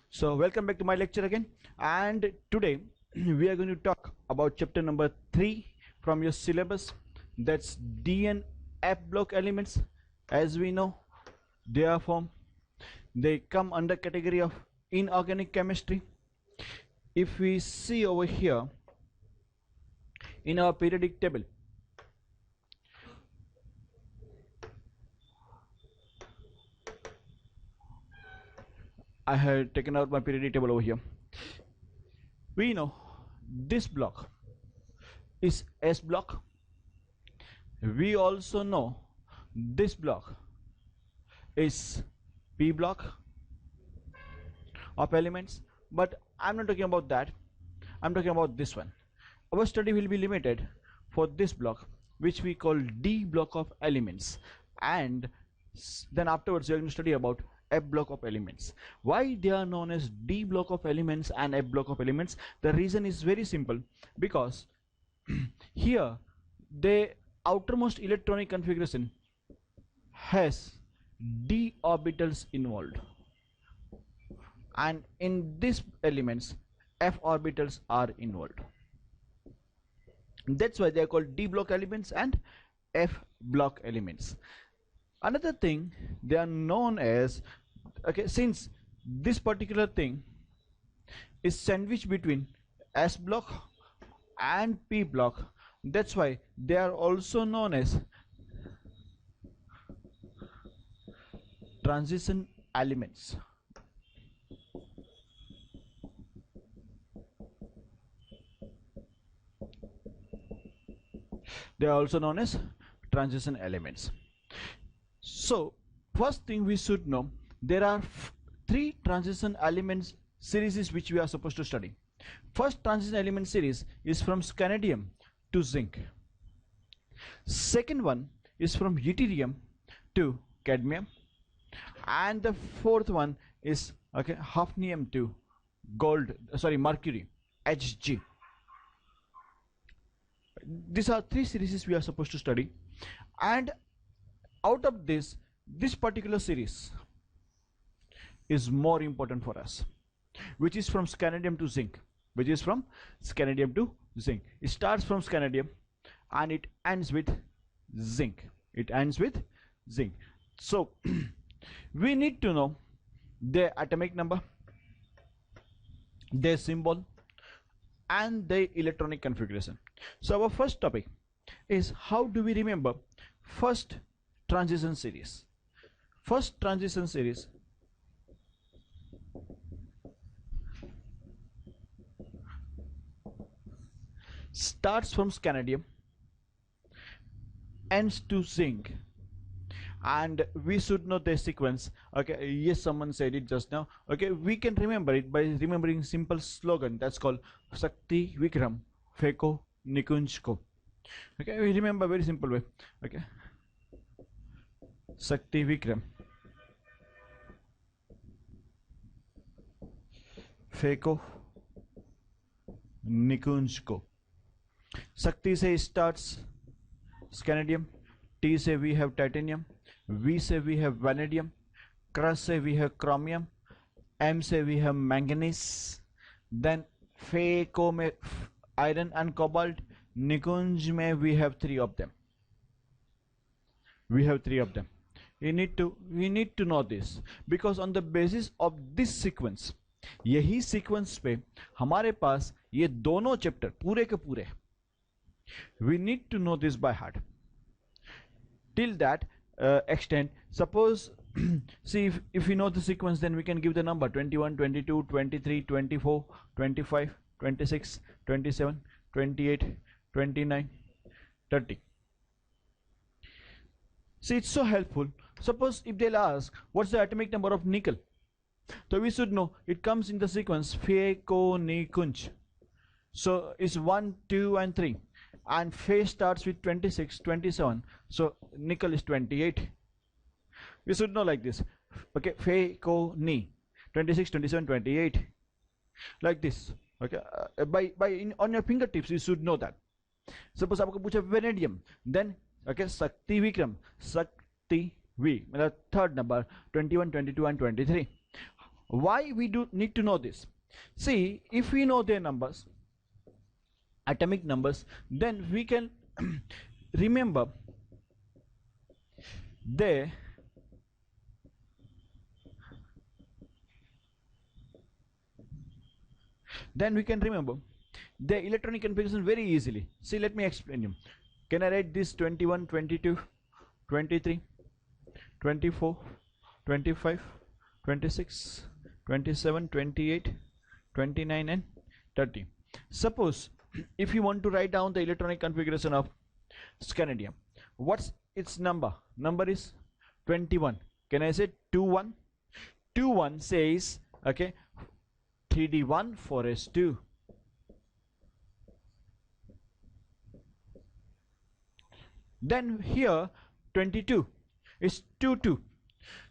So welcome back to my lecture again, and today we are going to talk about chapter number 3 from your syllabus. That's D and F block elements. As we know, they come under category of inorganic chemistry. If we see over here in our periodic table, I had taken out my periodic table over here. We know this block is S block. We also know this block is P block of elements, but I'm not talking about that. I'm talking about this one. Our study will be limited for this block, which we call D block of elements, and then afterwards we are going to study about F block of elements. Why they are known as D block of elements and F block of elements? The reason is very simple, because here the outermost electronic configuration has d orbitals involved, and in these elements f orbitals are involved. That's why they are called d block elements and f block elements. Another thing, they are known as, okay, since this particular thing is sandwiched between S block and P block, that's why they are also known as transition elements. They are also known as transition elements. So first thing we should know, there are three transition elements series which we are supposed to study. First transition element series is from scandium to zinc. Second one is from yttrium to cadmium, and the fourth one is hafnium to mercury, Hg. These are three series we are supposed to study, and out of this particular series is more important for us, which is from scandium to zinc. It starts from scandium and it ends with zinc. So we need to know their atomic number, their symbol, and their electronic configuration. So our first topic is, how do we remember first transition series? First transition series starts from scandium, ends to zinc, and we should know the sequence. Okay, yes, someone said it just now. Okay, we can remember it by remembering simple slogan that's called Shakti Vikram Feko Nikunj Ko. Okay, we remember very simple way. Okay, Shakti Vikram Feko Nikunj Ko. Shakti say starts scandium, T say we have titanium, V say we have vanadium, Kr say we have chromium, M say we have manganese, then Fe ko mein iron and cobalt, Nikunj mein we have three of them. We need to know this, because on the basis of this sequence, यही sequence पे हमारे पास ये दोनों chapter पूरे के पूरे, we need to know this by heart. Till that extent, suppose see, if we know the sequence, then we can give the number 21, 22, 23, 24, 25, 26, 27, 28, 29, 30. See, it's so helpful. Suppose if they'll ask what's the atomic number of nickel, so we should know it comes in the sequence Fe Ko Ni Kunj. So it's 1, 2 and 3, and Fe starts with 26, 27, so nickel is 28. We should know like this. Okay, Fe Ko Ni 26, 27, 28, like this. Okay, on your fingertips you should know that. Suppose आपको पूछा vanadium, then okay, Shakti Vikram, Shakti V, third number 21, 22 and 23. Why we do need to know this? See, if we know their numbers, atomic numbers, then we can remember their electronic configuration very easily. See, let me explain you. Can I write this 21, 22, 23, 24, 25, 26, 27, 28, 29 and 30. Suppose if you want to write down the electronic configuration of scandium, what's its number? Number is 21. Can I say 21? 21 says, okay, 3d1 4s2. Then here 22 is 2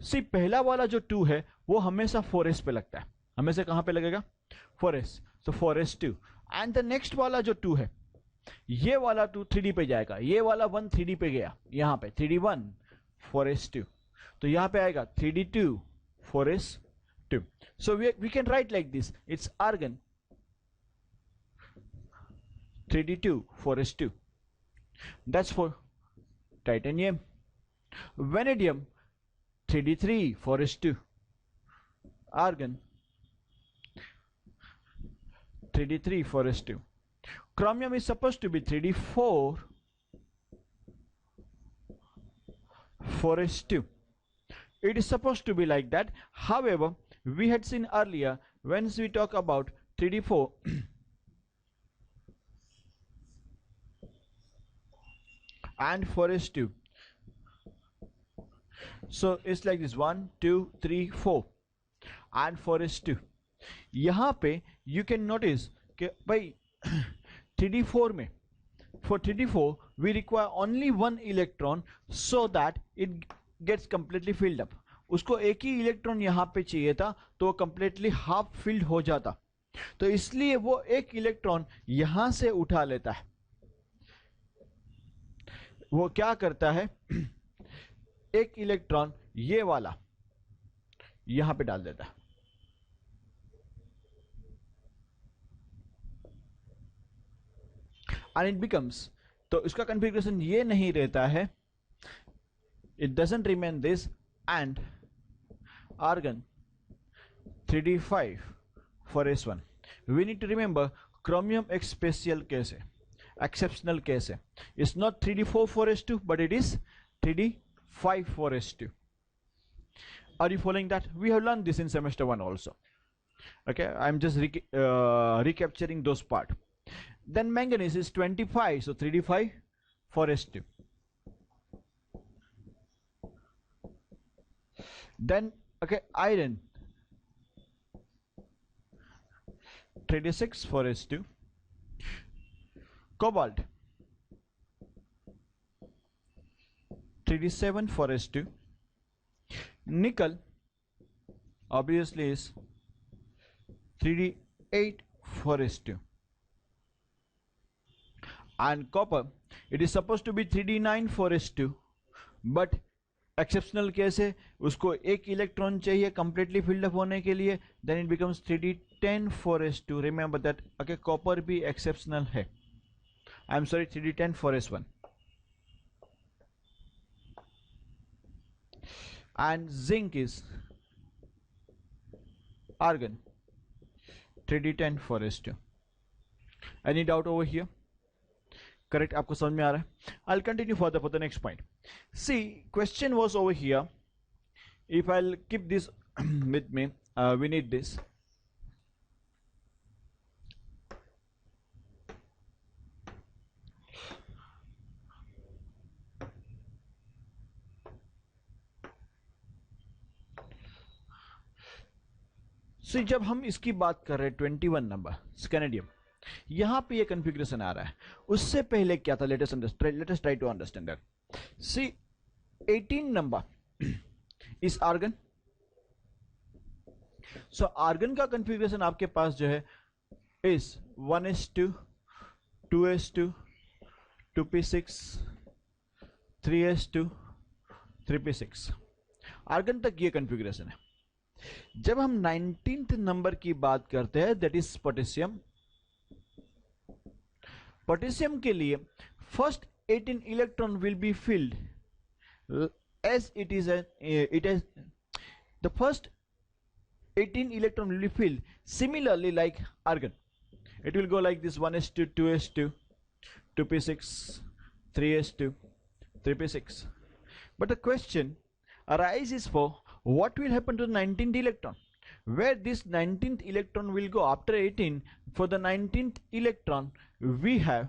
सी पहला वाला जो 2 है वो हमेशा 4s पे लगता है, हमेशा कहां पे लगेगा 4s, तो 4s2. एंड द नेक्स्ट वाला जो 2 है, ये वाला 2 3d पे जाएगा, ये वाला 1 3d पे गया, यहां पे 3d1 4s2, तो यहां पे आएगा 3d2 4s2. So we can write like this, it's argon 3d2 4s2. That's for titanium. Vanadium 3d3 4s2. Argon 3d3 4s2. Chromium is supposed to be 3d4 4s2. It is supposed to be like that. However, we had seen earlier when we talk about 3d4 and 4s2. So it's like this 1 2 3 4 and 4s2. यहाँ पे you can notice कि भाई 3d4 में, for 3d4 we require only one electron so that it gets completely filled up. उसको एक ही electron यहाँ पे चाहिए था तो वो completely हाफ फिल्ड हो जाता, तो इसलिए वो एक इलेक्ट्रॉन यहां से उठा लेता है. वो क्या करता है, एक इलेक्ट्रॉन ये वाला यहां पे डाल देता है. And it becomes, तो इसका configuration ये नहीं रहता है, it doesn't remain this, and argon 3d5 4s1. We need to remember chromium एक special case है, exceptional case है. It's not 3d4 4s2 but it is 3d5 4s2. Are you following that? We have learned this in semester 1 also. Okay, I'm just recapturing those part. Then manganese is 25, so 3d5 4s2. Then okay, iron 3d6 4s2. Cobalt 3d7 4s2. Nickel obviously is 3d8 4s2. And copper, it is supposed to be 3d9 4s2, but exceptional case है, उसको एक electron चाहिए completely filled up होने के लिए, then it becomes 3d10 4s2. Remember that. Okay, copper भी exceptional है. I am sorry, 3d10 4s1. And zinc is argon 3d10 4s2. Any doubt over here? Correct, आपको समझ में आ रहा है? I'll continue further for the next point. See, question was over here. If I'll keep this with me, we need this. See, जब हम इसकी बात कर रहे हैं 21 नंबर स्कैनेडियम, यहां पे ये कॉन्फ़िगरेशन आ रहा है. उससे पहले क्या था? Let us try to understand that. C 18 number is argon. So argon का कॉन्फ़िगरेशन आपके पास जो है is 1s2 2s2 2p6 3s2 3p6. Argon तक ये कॉन्फ़िगरेशन है. जब हम 19th नंबर की बात करते हैं, दैट इज पोटेशियम। पोटेशियम के लिए first 18 electron will be filled as it is the first 18 electron will be filled similarly like argon. It will go like this: 1s2, 2s2, 2p6, 3s2, 3p6. But the question arises for what will happen to the 19th electron, where this 19th electron will go after 18. For the 19th electron we have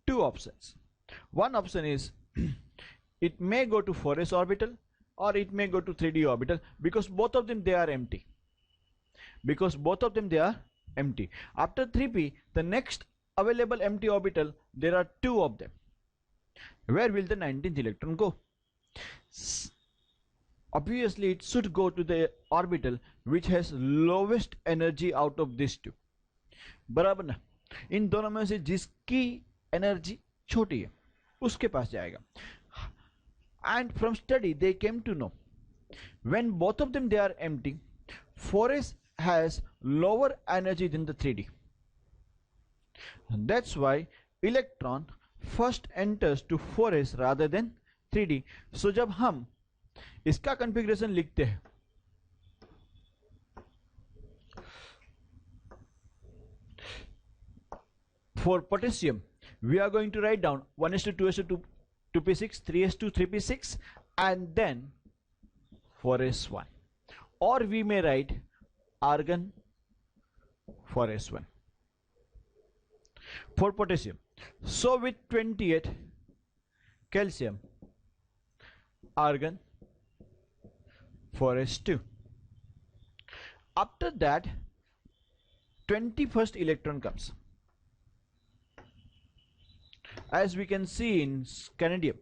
two options. One option is it may go to 4s orbital or it may go to 3d orbital, because both of them they are empty. After 3p, the next available empty orbital, there are two of them. Where will the 19th electron go? Obviously it should go to the orbital which has lowest energy out of these two. बराबर ना? इन दोनों में से जिसकी energy छोटी है उसके पास जाएगा. And from study they came to know, when both of them they are empty, 4s has lower energy than the 3d. That's why electron first enters to 4s rather than 3d. So जब हम इसका configuration लिखते हैं, for potassium we are going to write down 1s2, 2s2, 2p6, 3s2, 3p6, and then 4s1, or we may write argon 4s1 for potassium. So with 28 calcium, argon 4s2. After that 21st electron comes. As we can see in scandium,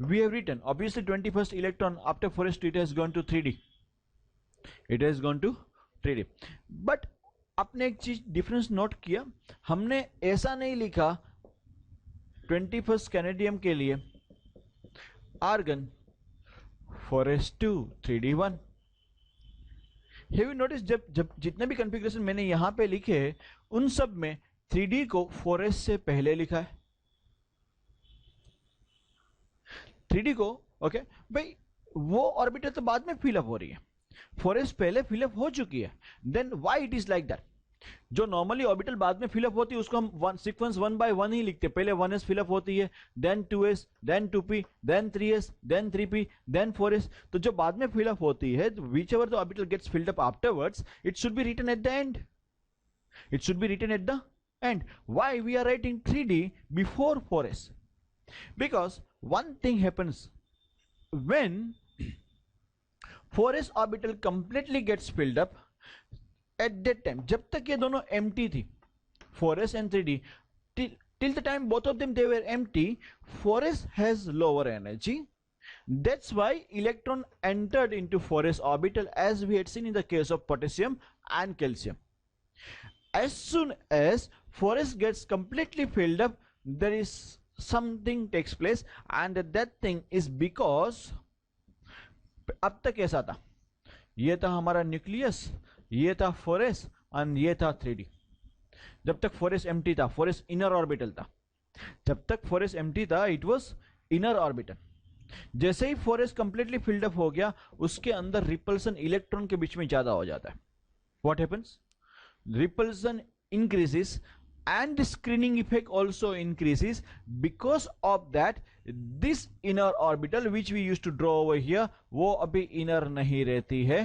we have written obviously 21st electron after 4s2 it has gone to 3d. But आपने एक चीज difference note किया, हमने ऐसा नहीं लिखा 21st स्कैनेडियम के लिए argon 4s2 3d1. Have you notice जब जितने भी कॉन्फ़िगरेशन मैंने यहां पे लिखे हैं उन सब में 3d को 4s से पहले लिखा है. 3d को ओके भाई वो ऑर्बिटल तो बाद में फिलअप हो रही है, 4s पहले फिलअप हो चुकी है. Then why it is like that? जो नॉर्मली ऑर्बिटल बाद में फिलअप होती है उसको हम सीक्वेंस 1 by 1 ही लिखते हैं. पहले 1s फिलअप होती है, then 2s, then 2p, then 3s, then 3p, then 4s. तो जो बाद में फिलअप होती है, whichever the orbital gets filled up afterwards, it should be written at the end. Why we are writing 3d before 4s? Because one thing happens when 4s orbital completely gets filled up. At that time, जब तक ये दोनों empty थी, 4s and 3d, till the time both of them they were empty, 4s has lower energy. That's why electron entered into 4s orbital, as we had seen in the case of potassium and calcium. As soon as 4s gets completely filled up, there is something takes place, and that thing is because अब तक ऐसा था, ये था हमारा nucleus, ये था 4s और ये था 3d. जब तक 4s एम्प्टी था, 4s इनर ऑर्बिटल था, जब तक 4s एम्प्टी था इट वाज इनर ऑर्बिटल. जैसे ही 4s कंप्लीटली फिल्ड अप हो गया, उसके अंदर रिपल्सन इलेक्ट्रॉन के बीच में ज्यादा हो जाता है. What happens? Repulsion increases and the screening effect also increases. Because of that, this inner orbital which we used to draw over here, वो अभी inner नहीं रहती है,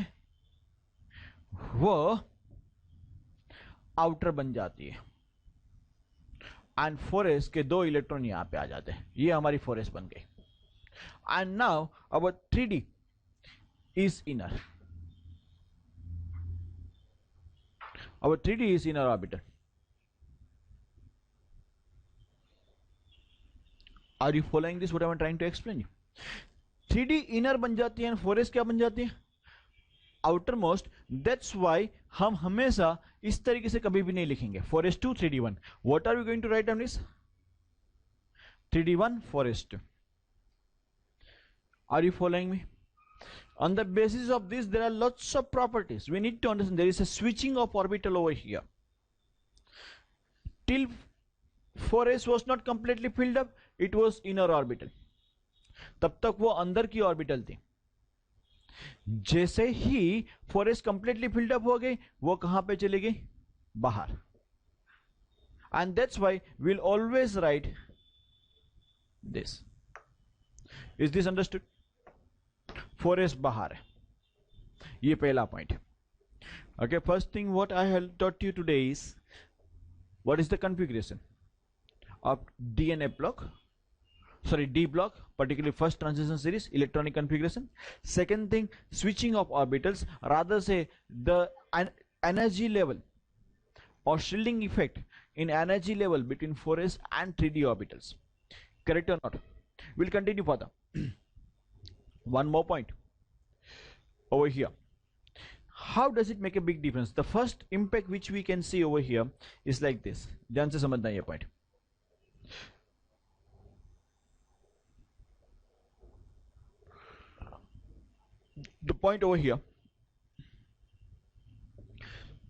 वो outer बन जाती है, and 4s के दो इलेक्ट्रॉन यहां पे आ जाते हैं. ये हमारी 4s बन गई. And now our 3d is inner. Our 3d is inner orbital. Are you following this? What I am trying to explain you? 3d inner बन जाती है, 4s क्या बन जाती है? Outer most. दैट्स वाई हम हमेशा इस तरीके से कभी भी नहीं लिखेंगे 4s2 3d1. What are we going to write down is 3d1 4s2. Are you following me? On the basis of this, there are lots of properties. We need to understand there is a switching of orbital over here. Till 4s was not completely filled up, it was inner orbital. तब तक वो अंदर की orbital थी. जैसे ही 4s completely filled up हो गई, वो कहां पे चली गई? बाहर. And that's why we'll always write this. Is this understood? 4s बाहर है. ये पहला point. Okay, first thing what I have taught you today is what is the configuration of DNA block, sorry, D block, particularly first transition series electronic configuration. Second thing, switching of orbitals, rather say the energy level or shielding effect in energy level between 4s and 3d orbitals. Correct or not? We'll continue further. One more point over here. How does it make a big difference? The first impact which we can see over here is like this. ध्यान से समझना ये point. The point over here.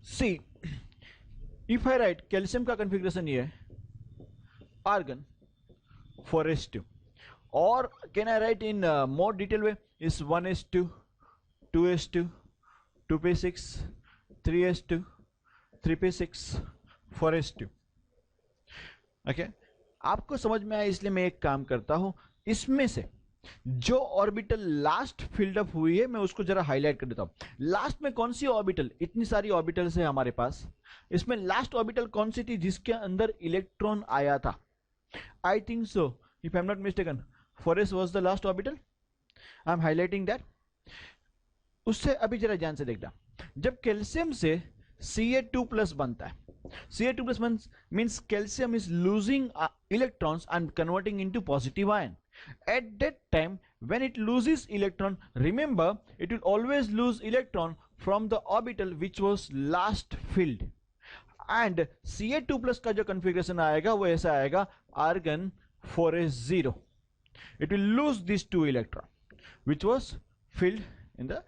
See, if I write calcium का configuration ये है, argon 4s2, or can I write in more detailed way is 1s2, 2s2, 2p6, 3s2, 3p6, 4s2. Okay, आपको समझ में आया, इसलिए मैं एक काम करता हूं, इसमें से जो ऑर्बिटल लास्ट फिल्ड अप हुई है मैं उसको जरा हाईलाइट कर देता हूं. लास्ट में कौन सी ऑर्बिटल, इतनी सारी ऑर्बिटल्स है हमारे पास, इसमें लास्ट ऑर्बिटल कौन सी थी जिसके अंदर इलेक्ट्रॉन आया था? I think so, if I am not mistaken, 4s was the last orbital. I am highlighting that. उससे अभी जरा ध्यान से देखना, जब कैल्शियम से Ca2+ बनता है, Ca2+ means calcium is losing electrons and converting into positive ion. At that time when it loses electron, remember it will always lose electron from the orbital which was last filled. And Ca2+ का जो configuration आएगा वो ऐसा आएगा, argon 4s0. It will lose these 2 electron which was filled in the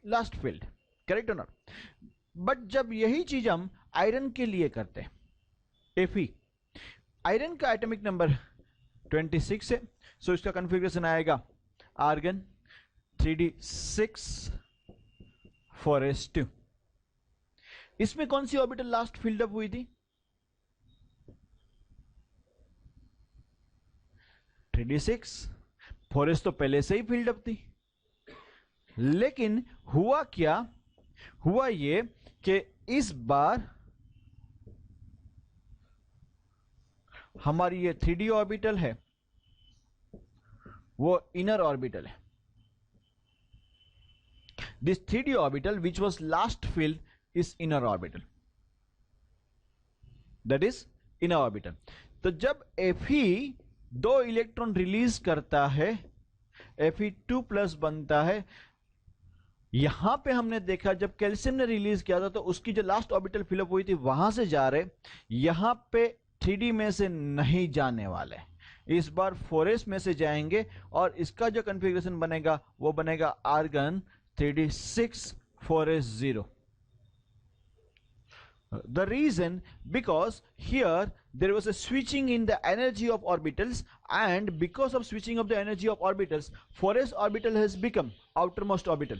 last filled. Correct or not? But जब यही चीज हम आयरन के लिए करते हैं, Fe, आयरन का एटॉमिक नंबर 26 है, सो इसका कॉन्फ़िगरेशन आएगा आर्गन 3d6 4s2. इसमें कौन सी ऑर्बिटल लास्ट फिल्ड अप हुई थी? 3d6. 4s तो पहले से ही फिल्ड अप थी, लेकिन हुआ क्या? हुआ ये कि इस बार हमारी ये 3d ऑर्बिटल है वो इनर ऑर्बिटल है. This 3d orbital which was last field is inner orbital, that is inner orbital. तो जब Fe 2 इलेक्ट्रॉन रिलीज करता है, Fe2+ बनता है. यहां पे हमने देखा जब कैल्शियम ने रिलीज किया था तो उसकी जो लास्ट ऑर्बिटल फिलअप हुई थी वहां से जा रहे, यहां पे 3d में से नहीं जाने वाले, इस बार 4s में से जाएंगे और इसका जो कॉन्फ़िगरेशन बनेगा वो बनेगा argon 3d6 4s0. The reason, because here there was a switching in the energy of orbitals, and because of switching of the energy of orbitals, 4s orbital has become outermost orbital.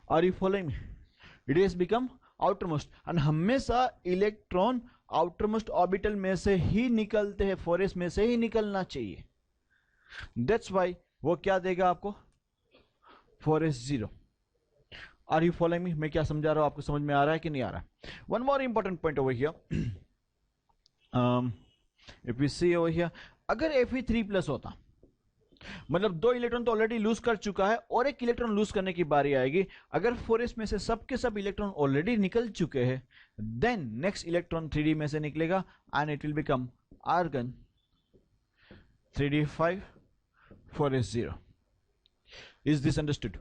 Are you following me? It has become outermost, and हमेशा electron outermost orbital में से ही निकलते हैं, 4s में से ही निकलना चाहिए. That's why वो क्या देगा आपको? 4s0. Are you following me? मैं क्या समझा रहा हूं, आपको समझ में आ रहा है कि नहीं आ रहा है? One more important point over here. If we see over here, अगर Fe3+ होता, मतलब 2 इलेक्ट्रॉन तो ऑलरेडी लूज कर चुका है और एक इलेक्ट्रॉन लूज करने की बारी आएगी. अगर 4s में से सब के सब इलेक्ट्रॉन ऑलरेडी निकल चुके हैं, देन नेक्स्ट इलेक्ट्रॉन 3d में से निकलेगा and it will become argon 3d5 4s0. Is this understood?